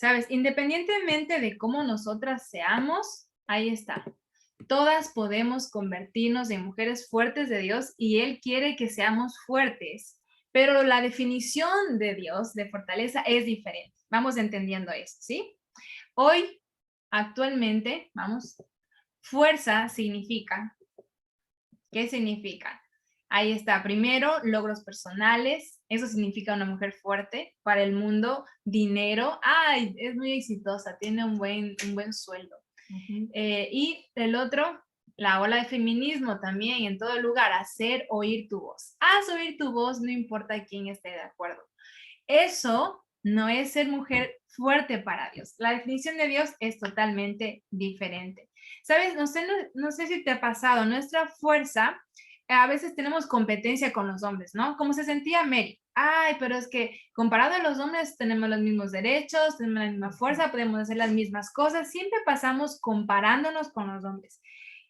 ¿Sabes? Independientemente de cómo nosotras seamos, ahí está. Todas podemos convertirnos en mujeres fuertes de Dios y Él quiere que seamos fuertes, pero la definición de Dios de fortaleza es diferente. Vamos entendiendo eso, ¿sí? Hoy, actualmente, vamos, fuerza significa, ¿qué significa? Ahí está, primero, logros personales, eso significa una mujer fuerte para el mundo, dinero, ay, es muy exitosa, tiene un buen sueldo. Y el otro, la ola de feminismo también en todo lugar, hacer oír tu voz. Haz oír tu voz, no importa quién esté de acuerdo. Eso no es ser mujer fuerte para Dios. La definición de Dios es totalmente diferente. ¿Sabes? No sé si te ha pasado, nuestra fuerza, a veces tenemos competencia con los hombres, ¿no? Como se sentía Mary. Ay, pero es que comparado a los hombres tenemos los mismos derechos, tenemos la misma fuerza, podemos hacer las mismas cosas. Siempre pasamos comparándonos con los hombres.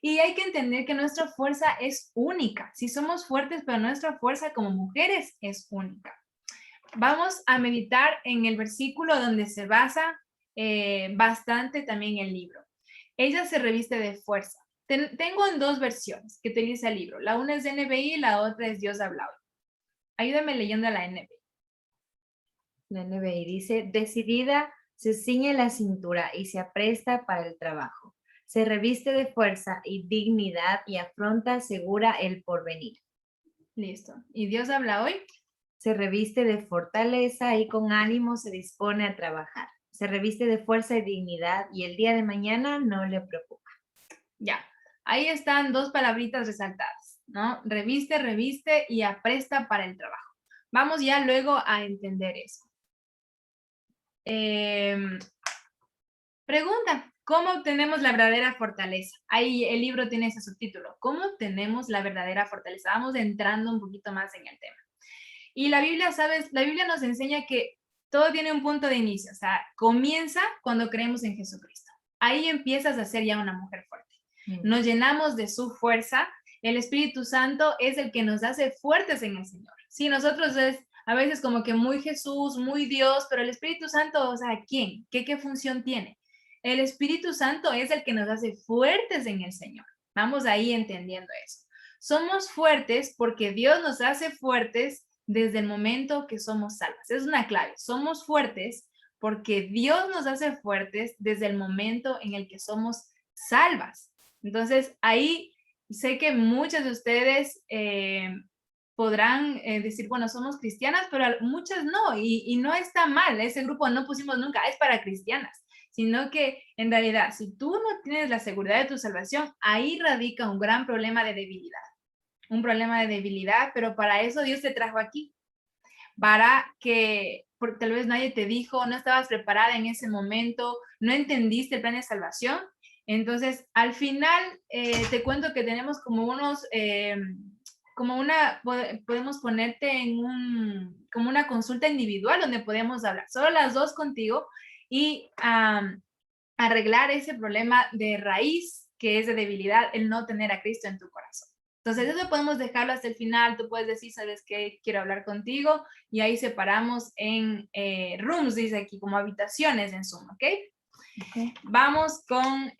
Y hay que entender que nuestra fuerza es única. Sí somos fuertes, pero nuestra fuerza como mujeres es única. Vamos a meditar en el versículo donde se basa bastante también el libro. Ella se reviste de fuerza. Tengo en dos versiones que utiliza el libro. La una es de NBI y la otra es Dios habla hoy. Ayúdame leyendo la NBI. La NBI dice, decidida, se ciñe la cintura y se apresta para el trabajo. Se reviste de fuerza y dignidad y afronta segura el porvenir. Listo. ¿Y Dios habla hoy? Se reviste de fortaleza y con ánimo se dispone a trabajar. Se reviste de fuerza y dignidad y el día de mañana no le preocupa. Ya. Ahí están dos palabritas resaltadas, ¿no? Reviste y apresta para el trabajo. Vamos ya luego a entender eso. Pregunta, ¿cómo obtenemos la verdadera fortaleza? Ahí el libro tiene ese subtítulo, ¿cómo obtenemos la verdadera fortaleza? Vamos entrando un poquito más en el tema. Y la Biblia, ¿sabes? La Biblia nos enseña que todo tiene un punto de inicio, o sea, comienza cuando creemos en Jesucristo. Ahí empiezas a ser ya una mujer fuerte. Nos llenamos de su fuerza, el Espíritu Santo es el que nos hace fuertes en el Señor. Sí, nosotros es a veces como que muy Jesús, muy Dios, pero el Espíritu Santo, o sea, ¿quién? ¿Qué función tiene? El Espíritu Santo es el que nos hace fuertes en el Señor. Vamos ahí entendiendo eso. Somos fuertes porque Dios nos hace fuertes desde el momento que somos salvas. Es una clave. Somos fuertes porque Dios nos hace fuertes desde el momento en el que somos salvas. Entonces, ahí sé que muchas de ustedes podrán decir, bueno, somos cristianas, pero muchas no, y no está mal. Ese grupo no pusimos nunca, es para cristianas, sino que en realidad, si tú no tienes la seguridad de tu salvación, ahí radica un gran problema de debilidad. Un problema de debilidad, pero para eso Dios te trajo aquí, para que, porque tal vez nadie te dijo, no estabas preparada en ese momento, no entendiste el plan de salvación. Entonces, al final, te cuento que tenemos como unos, podemos ponerte en como una consulta individual donde podemos hablar, solo las dos contigo y arreglar ese problema de raíz que es de debilidad, el no tener a Cristo en tu corazón. Entonces, eso podemos dejarlo hasta el final. Tú puedes decir, ¿sabes qué? Quiero hablar contigo. Y ahí separamos en rooms, dice aquí, como habitaciones en Zoom, ¿ok? Okay. Vamos con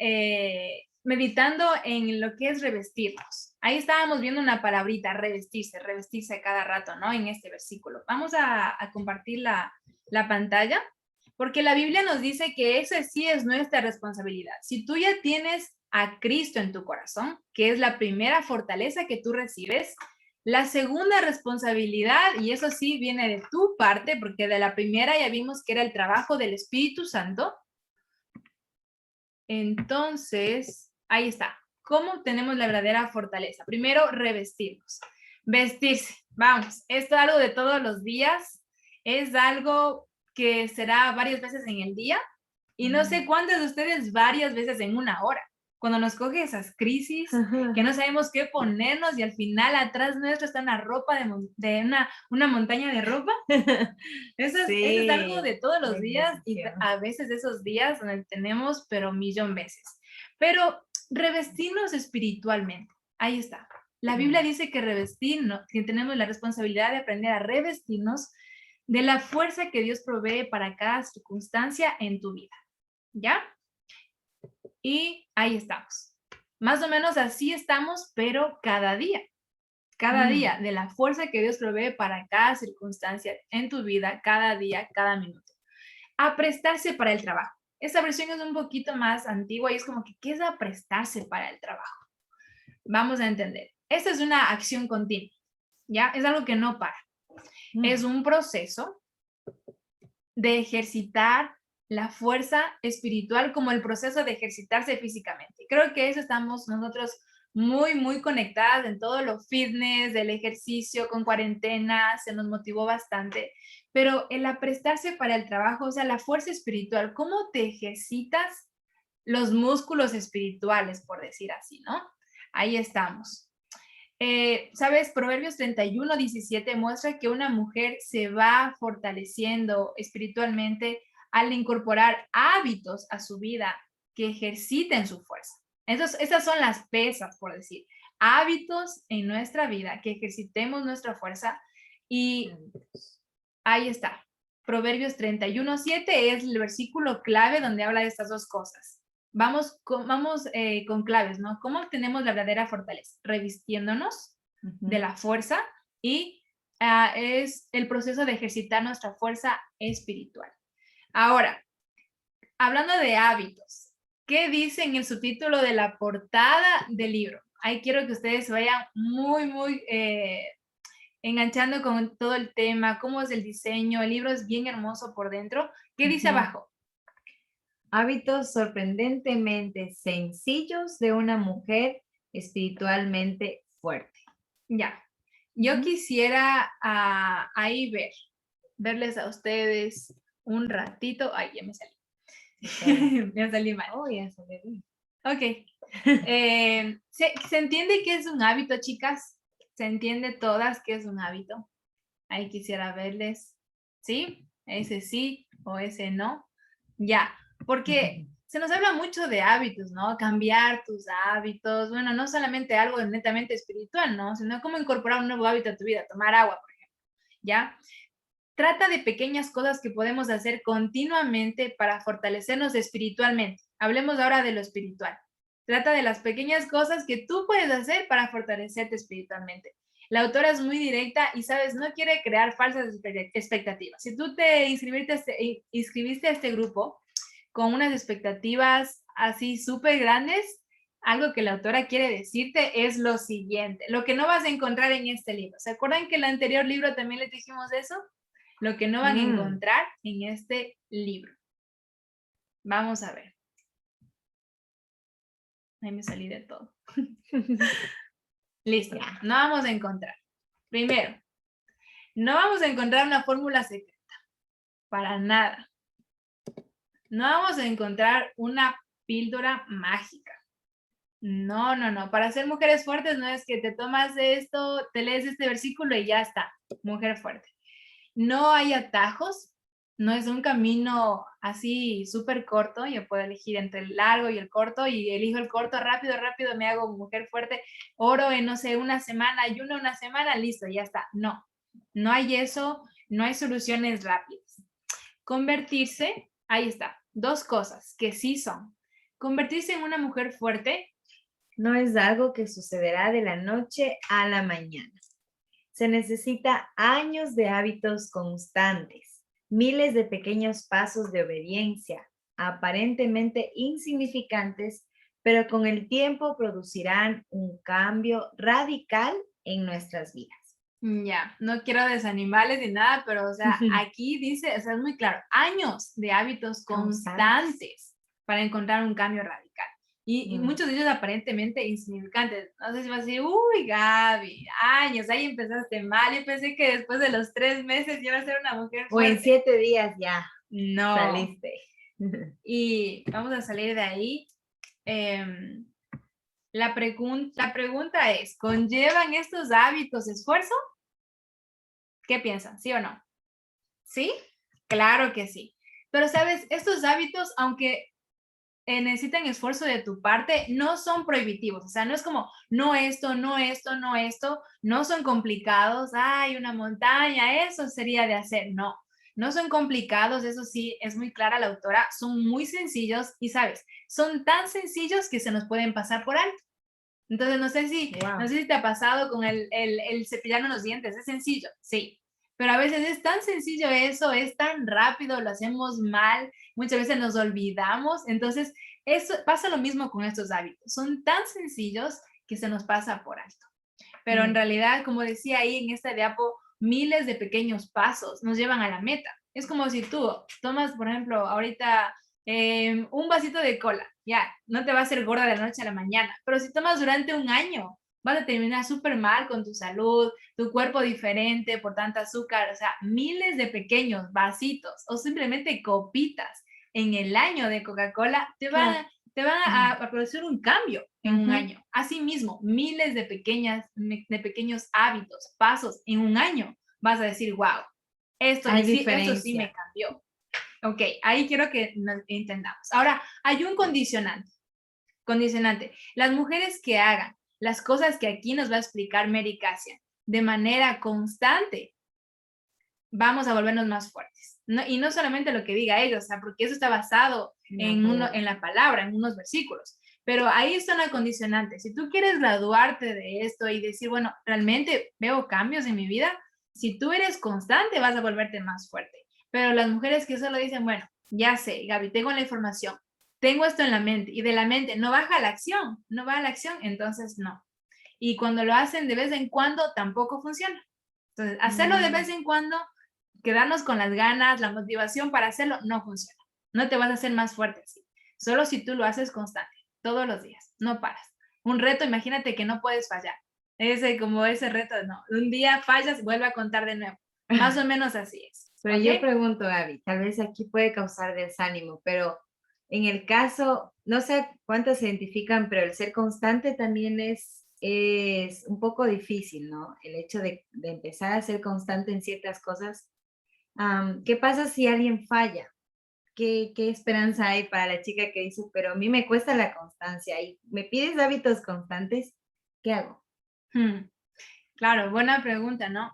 meditando en lo que es revestirnos. Ahí estábamos viendo una palabrita, revestirse a cada rato, ¿no? En este versículo. Vamos a compartir la pantalla, porque la Biblia nos dice que eso sí es nuestra responsabilidad. Si tú ya tienes a Cristo en tu corazón, que es la primera fortaleza que tú recibes, la segunda responsabilidad, y eso sí viene de tu parte, porque de la primera ya vimos que era el trabajo del Espíritu Santo. Entonces, ahí está. ¿Cómo obtenemos la verdadera fortaleza? Primero, revestirnos. Vestirse. Vamos, esto es algo de todos los días. Es algo que será varias veces en el día. Y no sé cuántas de ustedes varias veces en una hora. Cuando nos coge esas crisis, que no sabemos qué ponernos y al final atrás nuestro está una ropa de una montaña de ropa. Eso es algo de todos los días y a veces esos días donde tenemos, pero millón veces. Pero revestirnos espiritualmente, ahí está. La Biblia dice que revestirnos, que tenemos la responsabilidad de aprender a revestirnos de la fuerza que Dios provee para cada circunstancia en tu vida, ¿ya? Y ahí estamos. Más o menos así estamos, pero cada día, de la fuerza que Dios provee para cada circunstancia en tu vida, cada día, cada minuto. Aprestarse para el trabajo. Esta versión es un poquito más antigua y es como que, ¿qué es aprestarse para el trabajo? Vamos a entender. Esta es una acción continua, ¿ya? Es algo que no para. Es un proceso de ejercitar la fuerza espiritual como el proceso de ejercitarse físicamente. Creo que eso estamos nosotros muy, muy conectadas en todo lo fitness, del ejercicio con cuarentena, se nos motivó bastante, pero el aprestarse para el trabajo, o sea, la fuerza espiritual, ¿cómo te ejercitas los músculos espirituales, por decir así, ¿no? Ahí estamos. ¿Sabes? Proverbios 31:17 muestra que una mujer se va fortaleciendo espiritualmente al incorporar hábitos a su vida que ejerciten su fuerza. Entonces, esas son las pesas, por decir, hábitos en nuestra vida que ejercitemos nuestra fuerza y ahí está. Proverbios 31:7 es el versículo clave donde habla de estas dos cosas. Vamos con claves, ¿no? ¿Cómo obtenemos la verdadera fortaleza? Revistiéndonos de la fuerza y es el proceso de ejercitar nuestra fuerza espiritual. Ahora, hablando de hábitos, ¿qué dice en el subtítulo de la portada del libro? Ahí quiero que ustedes vayan muy enganchando con todo el tema, cómo es el diseño, el libro es bien hermoso por dentro. ¿Qué dice abajo? Hábitos sorprendentemente sencillos de una mujer espiritualmente fuerte. Ya, yo quisiera ahí verles a ustedes un ratito. Ay, ya me salí. Me salí mal. Oh, ya salí bien. Ok. ¿Se entiende qué es un hábito, chicas? ¿Se entiende todas qué es un hábito? Ahí quisiera verles. ¿Sí? Ese sí o ese no. Ya, porque se nos habla mucho de hábitos, ¿no? Cambiar tus hábitos. Bueno, no solamente algo netamente espiritual, ¿no? Sino cómo incorporar un nuevo hábito a tu vida, tomar agua, por ejemplo. ¿Ya? Trata de pequeñas cosas que podemos hacer continuamente para fortalecernos espiritualmente. Hablemos ahora de lo espiritual. Trata de las pequeñas cosas que tú puedes hacer para fortalecerte espiritualmente. La autora es muy directa y, sabes, no quiere crear falsas expectativas. Si tú te inscribiste a este grupo con unas expectativas así súper grandes, algo que la autora quiere decirte es lo siguiente, lo que no vas a encontrar en este libro. ¿Se acuerdan que en el anterior libro también les dijimos eso? Lo que no van a encontrar en este libro. Vamos a ver. Ahí me salí de todo. Listo. No vamos a encontrar. Primero, no vamos a encontrar una fórmula secreta. Para nada. No vamos a encontrar una píldora mágica. No, no, no. Para ser mujeres fuertes no es que te tomas esto, te lees este versículo y ya está. Mujer fuerte. No hay atajos, no es un camino así súper corto, yo puedo elegir entre el largo y el corto y elijo el corto rápido, me hago mujer fuerte, oro en, no sé, una semana, ayuno una semana, listo, ya está. No, no hay eso, no hay soluciones rápidas. Convertirse, ahí está, dos cosas que sí son. Convertirse en una mujer fuerte no es algo que sucederá de la noche a la mañana. Se necesita años de hábitos constantes, miles de pequeños pasos de obediencia, aparentemente insignificantes, pero con el tiempo producirán un cambio radical en nuestras vidas. Ya, no quiero desanimarles ni nada, pero, o sea, aquí dice, o sea, es muy claro, años de hábitos constantes para encontrar un cambio radical. Y muchos de ellos aparentemente insignificantes. No sé si vas a decir, uy, Gaby, años, ahí empezaste mal. Yo pensé que después de los 3 meses iba a ser una mujer fuerte. O en 7 días ya no saliste. Y vamos a salir de ahí. La pregunta es, ¿conllevan estos hábitos esfuerzo? ¿Qué piensan? ¿Sí o no? ¿Sí? Claro que sí. Pero, ¿sabes? Estos hábitos, aunque necesitan esfuerzo de tu parte, no son prohibitivos, o sea, no es como, no esto, no esto, no esto, no son complicados, hay una montaña, eso sería de hacer, no, no son complicados, eso sí, es muy clara la autora, son muy sencillos y, ¿sabes? Son tan sencillos que se nos pueden pasar por alto. Entonces, no Wow. sé si te ha pasado con el cepillarnos los dientes, es sencillo, sí, pero a veces es tan sencillo eso, es tan rápido, lo hacemos mal, muchas veces nos olvidamos, entonces eso pasa lo mismo con estos hábitos, son tan sencillos que se nos pasa por alto. Pero en Mm, realidad, como decía ahí en esta diapo, miles de pequeños pasos nos llevan a la meta. Es como si tú tomas, por ejemplo, ahorita un vasito de cola, ya, no te va a hacer gorda de la noche a la mañana, pero si tomas durante un año, vas a terminar súper mal con tu salud, tu cuerpo diferente por tanta azúcar, o sea, miles de pequeños vasitos o simplemente copitas en el año de Coca-Cola claro. te van Mm, a producir un cambio en un ujú. año. Asimismo, miles de pequeños hábitos, pasos en un año, vas a decir, wow, Hay esto sí me diferencia. cambió. Ok, ahí quiero que nos entendamos. Ahora, hay un condicionante. Condicionante. Las mujeres que hagan las cosas que aquí nos va a explicar Mary Cassia de manera constante, vamos a volvernos más fuertes. No, y no solamente lo que diga ella, o sea, porque eso está basado La palabra. en la palabra, en unos versículos. Pero ahí está una condicionante. Si tú quieres graduarte de esto y decir, bueno, realmente veo cambios en mi vida, si tú eres constante, vas a volverte más fuerte. Pero las mujeres que solo dicen, bueno, ya sé, Gaby, tengo la información, tengo esto en la mente y de la mente no baja a la acción, no va a la acción, entonces no. Y cuando lo hacen de vez en cuando, tampoco funciona. Entonces, hacerlo de Mm, vez en cuando, quedarnos con las ganas, la motivación para hacerlo, no funciona. No te vas a hacer más fuerte así. Solo si tú lo haces constante, todos los días, no paras. Un reto, imagínate que no puedes fallar. Como ese reto, no. Un día fallas, vuelve a contar de nuevo. Más o menos así es. Pero ¿Ok? yo pregunto, Gaby, tal vez aquí puede causar desánimo, pero en el caso, no sé cuántas se identifican, pero el ser constante también es un poco difícil, ¿no? El hecho de empezar a ser constante en ciertas cosas. ¿Qué pasa si alguien falla? ¿Qué esperanza hay para la chica que dice, pero a mí me cuesta la constancia y me pides hábitos constantes? ¿Qué hago? Hmm, claro, buena pregunta, ¿no?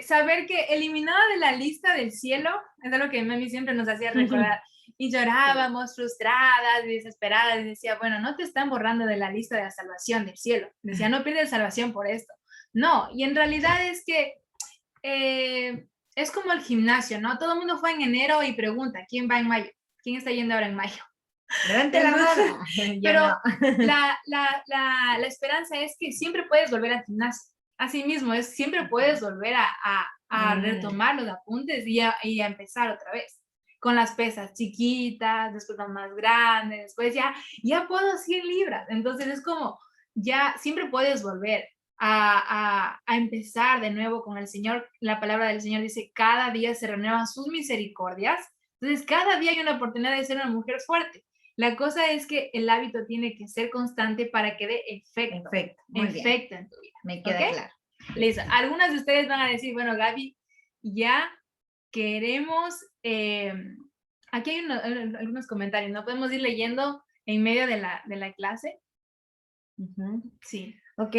Saber que eliminada de la lista del cielo, es algo que mami siempre nos hacía recordar, y Sí. llorábamos frustradas y desesperadas, y decía, bueno, no te están borrando de la lista de la salvación del cielo, decía, no pierdes salvación por esto, no, y en realidad es que eh, es como el gimnasio, ¿no? Todo el mundo fue en enero y pregunta, ¿quién va en mayo? ¿Quién está yendo ahora en mayo? Levante la mano. Entonces, Yo no. pero la esperanza es que siempre puedes volver al gimnasio. Así mismo, siempre puedes volver a Mm, retomar los apuntes y a empezar otra vez. Con las pesas chiquitas, después las más grandes, después ya puedo 100 libras. Entonces es como, ya siempre puedes volver a empezar de nuevo con el Señor. La palabra del Señor dice, cada día se renuevan sus misericordias. Entonces, cada día hay una oportunidad de ser una mujer fuerte. La cosa es que el hábito tiene que ser constante para que dé perfecto, muy bien, efecto en tu vida, me ¿ok? queda claro. Listo. Algunas de ustedes van a decir, bueno, Gaby, ya queremos, aquí hay algunos comentarios, ¿no? Podemos ir leyendo en medio de la clase. Ujú. Sí. Ok,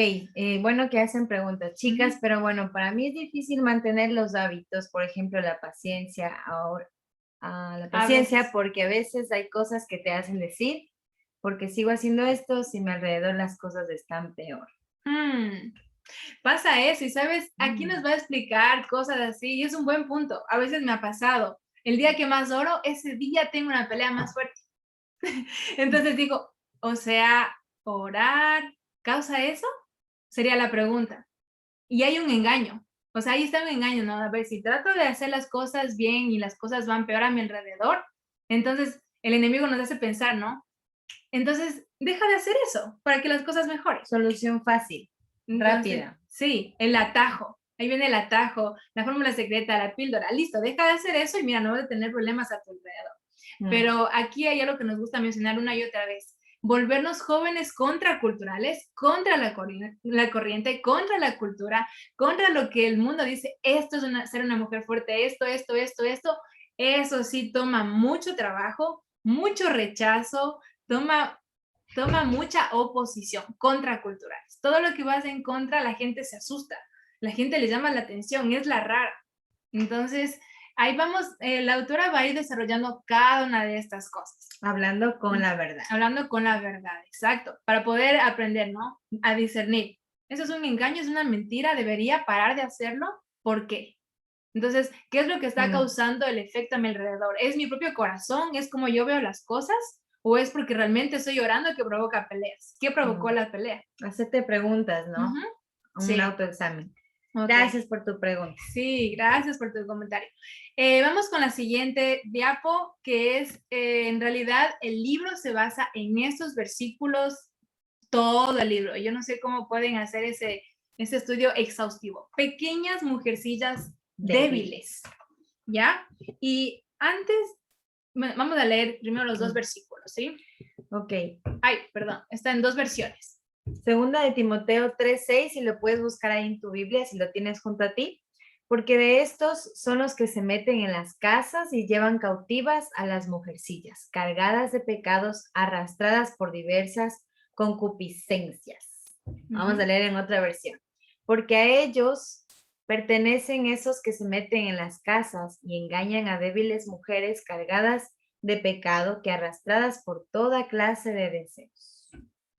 bueno que hacen preguntas, chicas, Ujú. pero bueno, para mí es difícil mantener los hábitos, por ejemplo, la paciencia, ahora, la A paciencia, veces. porque a veces hay cosas que te hacen decir, porque sigo haciendo esto, si mi alrededor las cosas están peor. Mm, pasa eso y sabes, aquí nos Mm, va a explicar cosas así y es un buen punto. A veces me ha pasado. El día que más oro, ese día tengo una pelea más fuerte. Entonces digo, o sea, orar, ¿causa eso? Sería la pregunta. Y hay un engaño. O sea, ahí está un engaño, ¿no? A ver, si trato de hacer las cosas bien y las cosas van peor a mi alrededor, entonces el enemigo nos hace pensar, ¿no? Entonces, deja de hacer eso para que las cosas mejoren. Solución fácil, Entonces, rápida. sí, el atajo. Ahí viene el atajo, la fórmula secreta, la píldora. Listo, deja de hacer eso y mira, no vas a tener problemas a tu alrededor. Mm, Pero aquí hay algo que nos gusta mencionar una y otra vez. Volvernos jóvenes contraculturales, contra la corriente, contra la cultura, contra lo que el mundo dice, esto es ser una mujer fuerte, esto, eso sí toma mucho trabajo, mucho rechazo, toma mucha oposición, contraculturales. Todo lo que vas en contra, la gente se asusta, la gente le llama la atención, es la rara. Entonces, ahí vamos, la autora va a ir desarrollando cada una de estas cosas. Hablando con la verdad. Hablando con la verdad, exacto, para poder aprender, ¿no? A discernir. Eso es un engaño, es una mentira, debería parar de hacerlo. ¿Por qué? Entonces, ¿qué es lo que está causando el efecto a mi alrededor? ¿Es mi propio corazón? ¿Es como yo veo las cosas? ¿O es porque realmente estoy llorando que provoca peleas? ¿Qué provocó la pelea? Hacerte preguntas, ¿no? Sí. Un autoexamen. Okay. Gracias por tu pregunta. Sí, gracias por tu comentario. Vamos con la siguiente diapo, que es, en realidad, el libro se basa en estos versículos, todo el libro. Yo no sé cómo pueden hacer ese estudio exhaustivo. Pequeñas mujercillas débiles, ¿ya? Y antes, vamos a leer primero los dos versículos, ¿sí? Ok. Ay, perdón, está en dos versiones. Segunda de Timoteo 3:6, si lo puedes buscar ahí en tu Biblia, si lo tienes junto a ti. Porque de estos son los que se meten en las casas y llevan cautivas a las mujercillas, cargadas de pecados, arrastradas por diversas concupiscencias. Vamos a leer en otra versión. Porque a ellos pertenecen esos que se meten en las casas y engañan a débiles mujeres cargadas de pecado, que arrastradas por toda clase de deseos.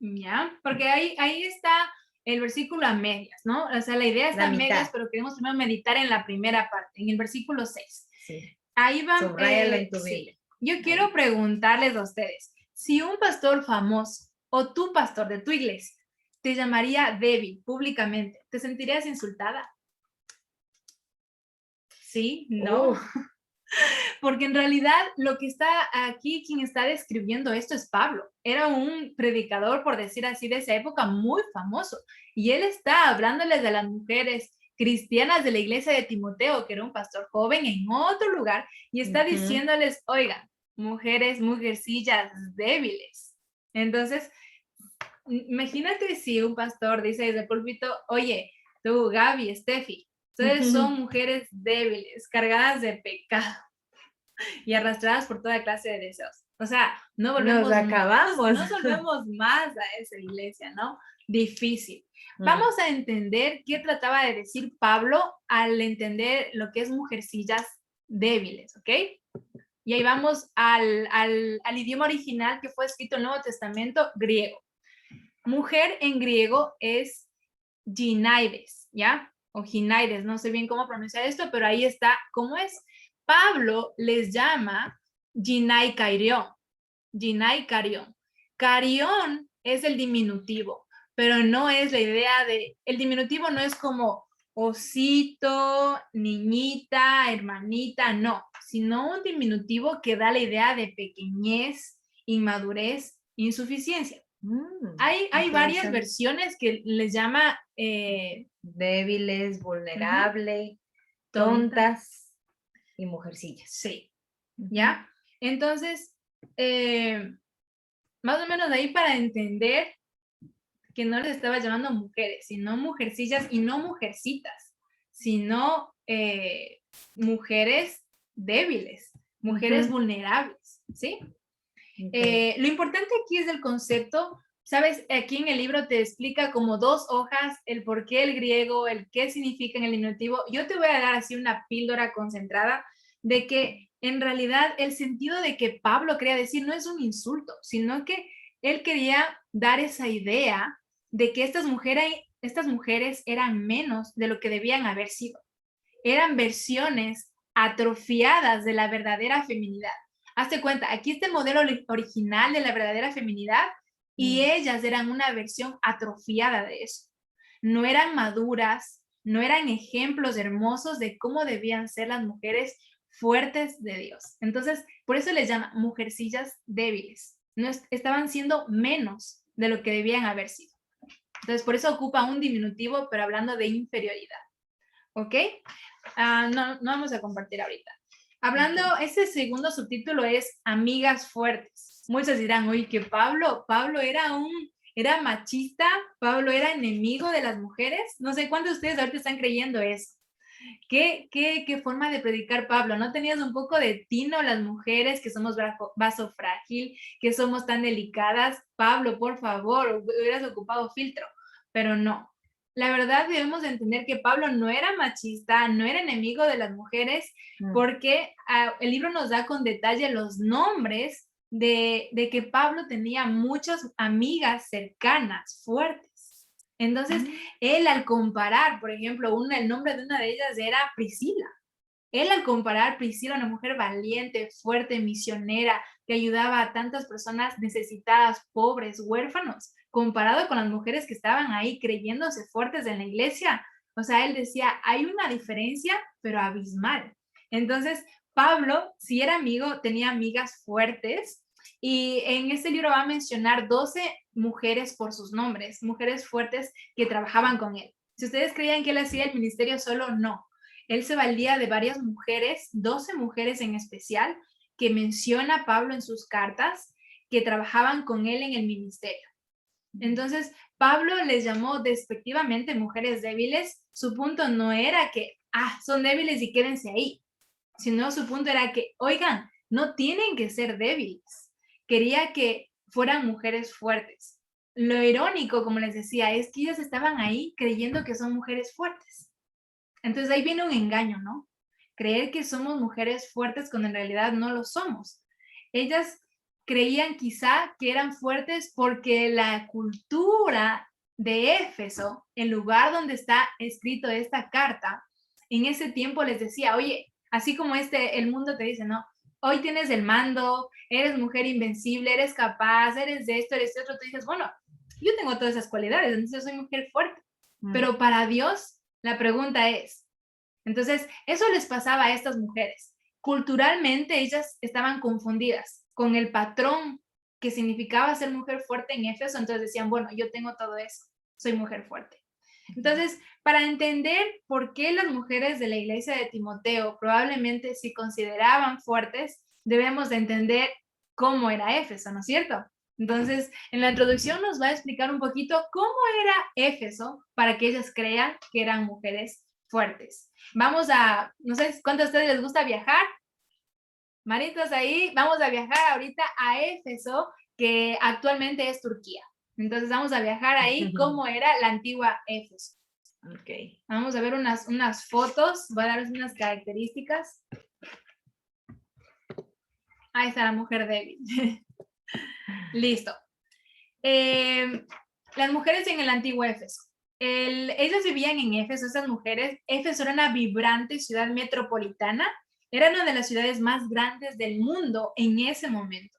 Ya, porque ahí está el versículo a medias, ¿no? O sea, la idea está a medias, pero queremos primero meditar en la primera parte, en el versículo 6. Sí. Ahí va. Subráyalo en tu Biblia. Yo quiero preguntarles a ustedes, si un pastor famoso o tu pastor de tu iglesia te llamaría débil públicamente, ¿te sentirías insultada? ¿Sí? ¿No? Porque en realidad lo que está aquí, quien está describiendo esto es Pablo. Era un predicador, por decir así, de esa época muy famoso. Y él está hablándoles de las mujeres cristianas de la iglesia de Timoteo, que era un pastor joven en otro lugar, y está diciéndoles, oigan, mujeres, mujercillas débiles. Entonces, imagínate si un pastor dice desde el púlpito, oye, tú, Gaby, Steffi, ustedes son mujeres débiles, cargadas de pecado y arrastradas por toda clase de deseos. O sea, no volvemos más a esa iglesia, ¿no? Difícil. Vamos a entender qué trataba de decir Pablo al entender lo que es mujercillas débiles, ¿ok? Y ahí vamos al idioma original que fue escrito en el Nuevo Testamento, griego. Mujer en griego es ginaides, ¿ya? O ginaides, no sé bien cómo pronunciar esto, pero ahí está cómo es. Pablo les llama Ginai Carión. Ginai Carión. Carión es el diminutivo, pero no es la idea de, el diminutivo no es como osito, niñita, hermanita, no, sino un diminutivo que da la idea de pequeñez, inmadurez, insuficiencia. Hay varias versiones que les llama débiles, vulnerables, tontas y mujercillas. Sí, ¿ya? Entonces, más o menos de ahí para entender que no les estaba llamando mujeres, sino mujercillas y no mujercitas, sino mujeres débiles, mujeres vulnerables, ¿sí? Lo importante aquí es el concepto, ¿sabes? Aquí en el libro te explica como dos hojas el por qué el griego, el qué significa en el diminutivo. Yo te voy a dar así una píldora concentrada de que en realidad el sentido de que Pablo quería decir no es un insulto, sino que él quería dar esa idea de que estas mujeres eran menos de lo que debían haber sido. Eran versiones atrofiadas de la verdadera feminidad. Hazte cuenta, aquí este modelo original de la verdadera feminidad y ellas eran una versión atrofiada de eso. No eran maduras, no eran ejemplos hermosos de cómo debían ser las mujeres fuertes de Dios. Entonces, por eso les llama mujercillas débiles. No estaban siendo menos de lo que debían haber sido. Entonces, por eso ocupa un diminutivo, pero hablando de inferioridad. ¿Ok? No vamos a compartir ahorita. Hablando, ese segundo subtítulo es Amigas Fuertes. Muchos dirán, oye, que Pablo era machista, Pablo era enemigo de las mujeres. No sé cuántos de ustedes ahorita están creyendo eso. Qué forma de predicar Pablo, ¿no? Tenías un poco de tino las mujeres que somos vaso frágil, que somos tan delicadas. Pablo, por favor, hubieras ocupado filtro, pero no. La verdad debemos de entender que Pablo no era machista, no era enemigo de las mujeres, porque el libro nos da con detalle los nombres de que Pablo tenía muchas amigas cercanas, fuertes. Entonces, él al comparar, por ejemplo, el nombre de una de ellas era Priscila. Él al comparar a Priscila, una mujer valiente, fuerte, misionera, que ayudaba a tantas personas necesitadas, pobres, huérfanos, comparado con las mujeres que estaban ahí creyéndose fuertes en la iglesia. O sea, él decía, hay una diferencia, pero abismal. Entonces, Pablo, si era amigo, tenía amigas fuertes, y en este libro va a mencionar 12 mujeres por sus nombres, mujeres fuertes que trabajaban con él. Si ustedes creían que él hacía el ministerio solo, no. Él se valía de varias mujeres, 12 mujeres en especial, que menciona Pablo en sus cartas, que trabajaban con él en el ministerio. Entonces, Pablo les llamó despectivamente mujeres débiles. Su punto no era que, son débiles y quédense ahí, sino su punto era que, oigan, no tienen que ser débiles. Quería que fueran mujeres fuertes. Lo irónico, como les decía, es que ellas estaban ahí creyendo que son mujeres fuertes. Entonces ahí viene un engaño, ¿no? Creer que somos mujeres fuertes cuando en realidad no lo somos. Ellas creían quizá que eran fuertes porque la cultura de Éfeso, el lugar donde está escrito esta carta, en ese tiempo les decía, oye, así como el mundo te dice, ¿no? Hoy tienes el mando, eres mujer invencible, eres capaz, eres de esto, eres de otro. Tú dices, bueno, yo tengo todas esas cualidades, entonces soy mujer fuerte. Pero para Dios, la pregunta es, entonces, eso les pasaba a estas mujeres. Culturalmente, ellas estaban confundidas con el patrón que significaba ser mujer fuerte en Éfeso, entonces decían, bueno, yo tengo todo eso, soy mujer fuerte. Entonces, para entender por qué las mujeres de la iglesia de Timoteo probablemente se consideraban fuertes, debemos de entender cómo era Éfeso, ¿no es cierto? Entonces, en la introducción nos va a explicar un poquito cómo era Éfeso para que ellas crean que eran mujeres fuertes. Vamos a, no sé cuántos de ustedes les gusta viajar. Manitos ahí, vamos a viajar ahorita a Éfeso, que actualmente es Turquía. Entonces vamos a viajar ahí cómo era la antigua Éfeso. Ok. Vamos a ver unas fotos, voy a darles unas características. Ahí está la mujer débil. Listo. Las mujeres en el antiguo Éfeso. Ellas vivían en Éfeso, esas mujeres. Éfeso era una vibrante ciudad metropolitana. Era una de las ciudades más grandes del mundo en ese momento.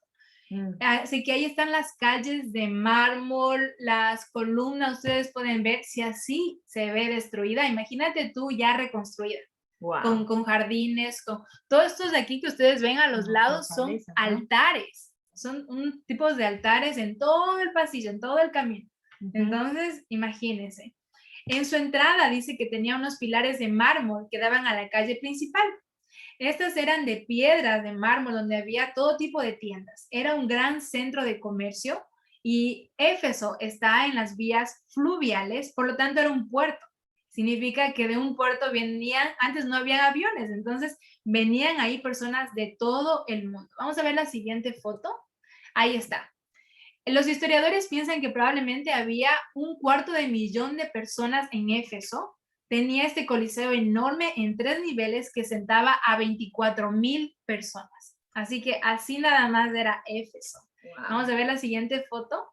Así que ahí están las calles de mármol, las columnas, ustedes pueden ver si así se ve destruida. Imagínate tú ya reconstruida. Wow. Con jardines, con todos estos de aquí que ustedes ven a los lados son altares. Son un tipo de altares en todo el pasillo, en todo el camino. Entonces, imagínense. En su entrada dice que tenía unos pilares de mármol que daban a la calle principal. Estas eran de piedras de mármol donde había todo tipo de tiendas. Era un gran centro de comercio y Éfeso está en las vías fluviales, por lo tanto era un puerto. Significa que de un puerto venían, antes no había aviones, entonces venían ahí personas de todo el mundo. Vamos a ver la siguiente foto. Ahí está. Los historiadores piensan que probablemente había 250,000 de personas en Éfeso. Tenía este coliseo enorme en 3 niveles que sentaba a 24,000 personas. Así que así nada más era Éfeso. Wow. Vamos a ver la siguiente foto.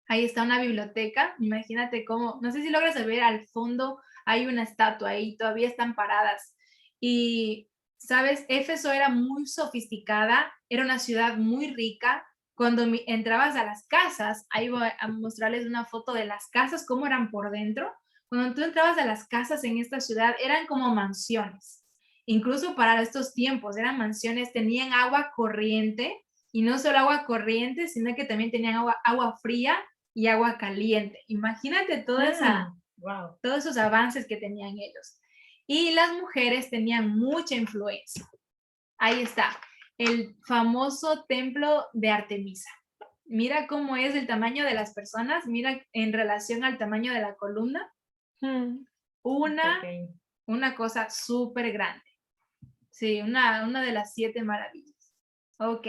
Ahí está una biblioteca. Imagínate cómo, no sé si logras ver al fondo, hay una estatua ahí, todavía están paradas. Y, ¿sabes? Éfeso era muy sofisticada, era una ciudad muy rica. Cuando entrabas a las casas, ahí voy a mostrarles una foto de las casas, cómo eran por dentro. Cuando tú entrabas a las casas en esta ciudad, eran como mansiones. Incluso para estos tiempos, eran mansiones, tenían agua corriente, y no solo agua corriente, sino que también tenían agua fría y agua caliente. Imagínate todos esos avances que tenían ellos. Y las mujeres tenían mucha influencia. Ahí está, el famoso templo de Artemisa. Mira cómo es el tamaño de las personas, mira en relación al tamaño de la columna. Una una cosa súper grande. Sí, una de las 7 maravillas. Ok.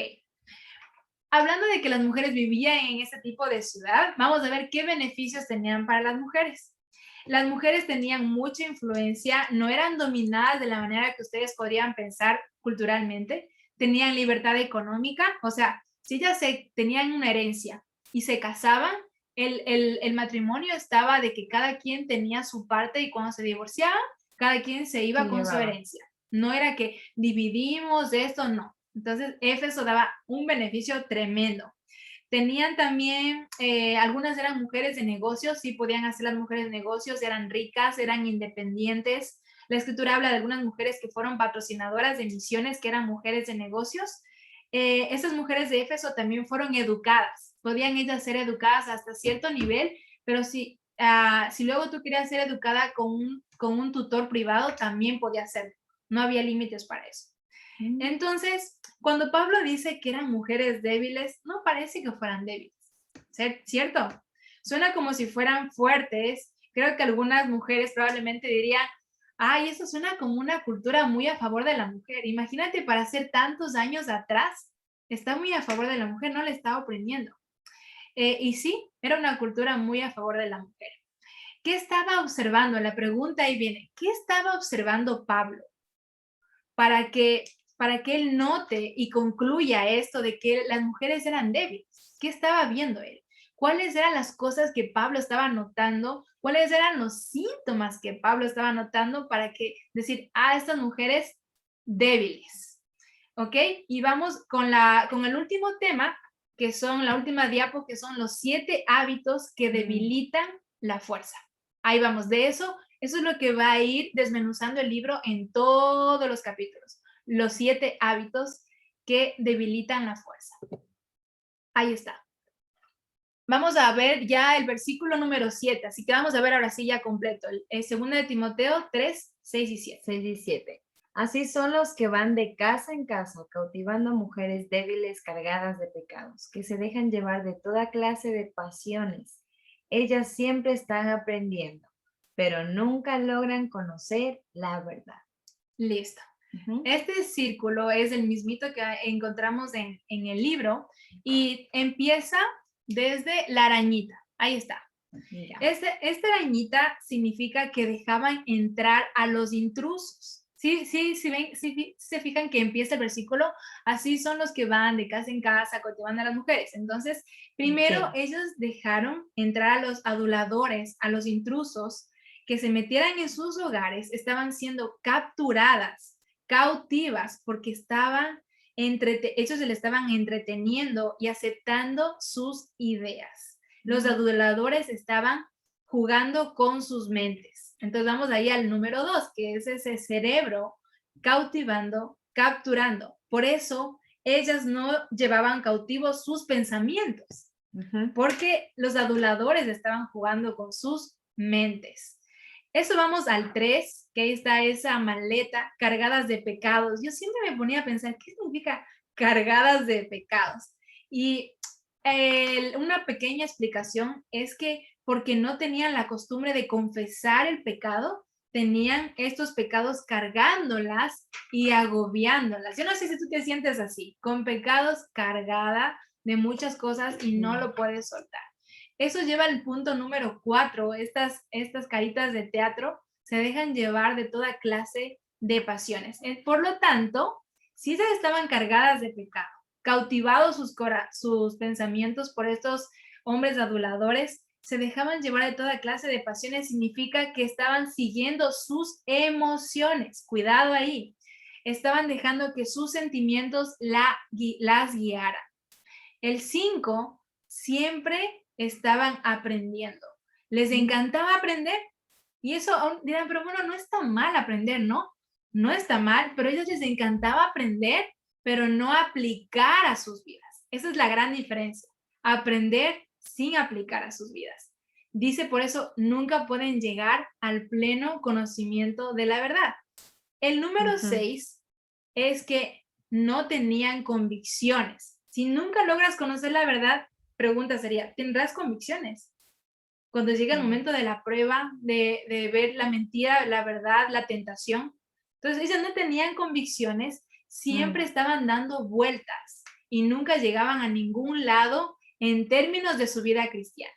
Hablando de que las mujeres vivían en este tipo de ciudad, vamos a ver qué beneficios tenían para las mujeres. Las mujeres tenían mucha influencia, no eran dominadas de la manera que ustedes podrían pensar culturalmente, tenían libertad económica, o sea, si ellas tenían una herencia y se casaban, el matrimonio estaba de que cada quien tenía su parte y cuando se divorciaban, cada quien se Se iba con su llevaba. herencia. No era que dividimos esto, no. Entonces, Éfeso daba un beneficio tremendo. Tenían también, algunas eran mujeres de negocios, sí podían hacer las mujeres de negocios, eran ricas, eran independientes. La escritura habla de algunas mujeres que fueron patrocinadoras de misiones, que eran mujeres de negocios. Esas mujeres de Éfeso también fueron educadas, podían ellas ser educadas hasta cierto nivel, pero si luego tú querías ser educada con un tutor privado, también podía ser, no había límites para eso. Mm, Entonces, cuando Pablo dice que eran mujeres débiles, no parece que fueran débiles, ¿cierto? Suena como si fueran fuertes. Creo que algunas mujeres probablemente dirían, ay, eso suena como una cultura muy a favor de la mujer. Imagínate, para hacer tantos años atrás, está muy a favor de la mujer, no le está oprimiendo. Y sí, era una cultura muy a favor de la mujer. ¿Qué estaba observando? La pregunta ahí viene, ¿qué estaba observando Pablo para que, para que él note y concluya esto de que las mujeres eran débiles? ¿Qué estaba viendo él? ¿Cuáles eran las cosas que Pablo estaba notando? ¿Cuáles eran los síntomas que Pablo estaba notando para que decir, estas mujeres débiles? ¿Ok? Y vamos con el último tema, que son la última diapo, que son los 7 hábitos que mm. debilitan la fuerza. Ahí vamos, eso es lo que va a ir desmenuzando el libro en todos los capítulos. Los 7 hábitos que debilitan la fuerza. Ahí está. Vamos a ver ya el versículo número 7, así que vamos a ver ahora sí ya completo. El 2 de Timoteo 3, 6 y 7. 6 y 7. Así son los que van de casa en casa, cautivando a mujeres débiles cargadas de pecados, que se dejan llevar de toda clase de pasiones. Ellas siempre están aprendiendo, pero nunca logran conocer la verdad. Listo. Ujú. Este círculo es el mismito que encontramos en el libro y empieza desde la arañita. Ahí está. Ya. Esta arañita significa que dejaban entrar a los intrusos. Sí, sí, sí, ven, sí, se fijan que empieza el versículo, así son los que van de casa en casa cultivando a las mujeres. Entonces, primero Sí. ellos dejaron entrar a los aduladores, a los intrusos, que se metieran en sus hogares, estaban siendo capturadas, cautivas, porque ellos se le estaban entreteniendo y aceptando sus ideas. Los Mm, aduladores estaban jugando con sus mentes. Entonces vamos ahí al número 2, que es ese cerebro cautivando, capturando. Por eso ellas no llevaban cautivos sus pensamientos, ujú. porque los aduladores estaban jugando con sus mentes. Eso vamos al 3, que ahí está esa maleta cargadas de pecados. Yo siempre me ponía a pensar, ¿qué significa cargadas de pecados? Y una pequeña explicación es que porque no tenían la costumbre de confesar el pecado, tenían estos pecados cargándolas y agobiándolas. Yo no sé si tú te sientes así, con pecados cargada de muchas cosas y no Sí. lo puedes soltar. Eso lleva al punto número 4. Estas caritas de teatro se dejan llevar de toda clase de pasiones. Por lo tanto, si ellas estaban cargadas de pecado, cautivados sus pensamientos por estos hombres aduladores, se dejaban llevar de toda clase de pasiones, significa que estaban siguiendo sus emociones. Cuidado ahí. Estaban dejando que sus sentimientos las guiaran. El 5 siempre estaban aprendiendo. Les Mm, encantaba aprender. Y eso dirán, pero bueno, no está mal aprender, ¿no? No está mal, pero a ellos les encantaba aprender, pero no aplicar a sus vidas. Esa es la gran diferencia. Aprender sin aplicar a sus vidas. Dice por eso, nunca pueden llegar al pleno conocimiento de la verdad. El número ujú. 6 es que no tenían convicciones. Si nunca logras conocer la verdad, pregunta sería, ¿tendrás convicciones? cuando llega el Mm, momento de la prueba, de ver la mentira, la verdad, la tentación. Entonces, ellas no tenían convicciones, siempre mm, estaban dando vueltas y nunca llegaban a ningún lado en términos de su vida cristiana,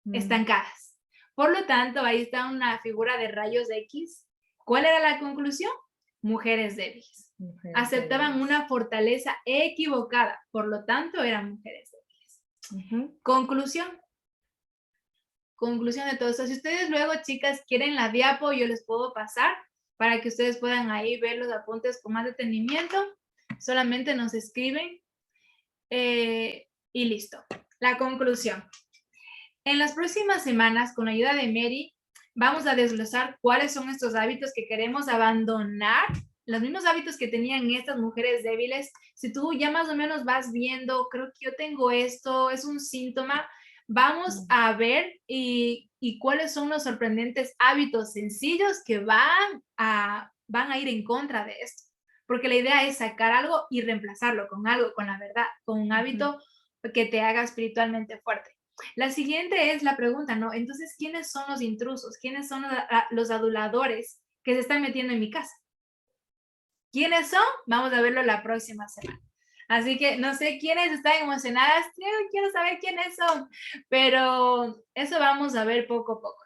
mm. estancadas. Por lo tanto, ahí está una figura de rayos X. ¿Cuál era la conclusión? Mujeres débiles. Mujeres Aceptaban débiles. una fortaleza equivocada, por lo tanto, eran mujeres débiles. Ujú. Conclusión. Conclusión de todo esto. Si ustedes luego, chicas, quieren la diapo, yo les puedo pasar para que ustedes puedan ahí ver los apuntes con más detenimiento. Solamente nos escriben y listo. La conclusión. En las próximas semanas, con la ayuda de Mary, vamos a desglosar cuáles son estos hábitos que queremos abandonar, los mismos hábitos que tenían estas mujeres débiles. Si tú ya más o menos vas viendo, creo que yo tengo esto, es un síntoma, vamos Mm, a ver y cuáles son los sorprendentes hábitos sencillos que van a ir en contra de esto. Porque la idea es sacar algo y reemplazarlo con algo, con la verdad, con un ujú. hábito que te haga espiritualmente fuerte. La siguiente es la pregunta, ¿no? Entonces, ¿quiénes son los intrusos? ¿Quiénes son los aduladores que se están metiendo en mi casa? ¿Quiénes son? Vamos a verlo la próxima semana. Así que no sé quiénes están emocionadas, quiero saber quiénes son, pero eso vamos a ver poco a poco.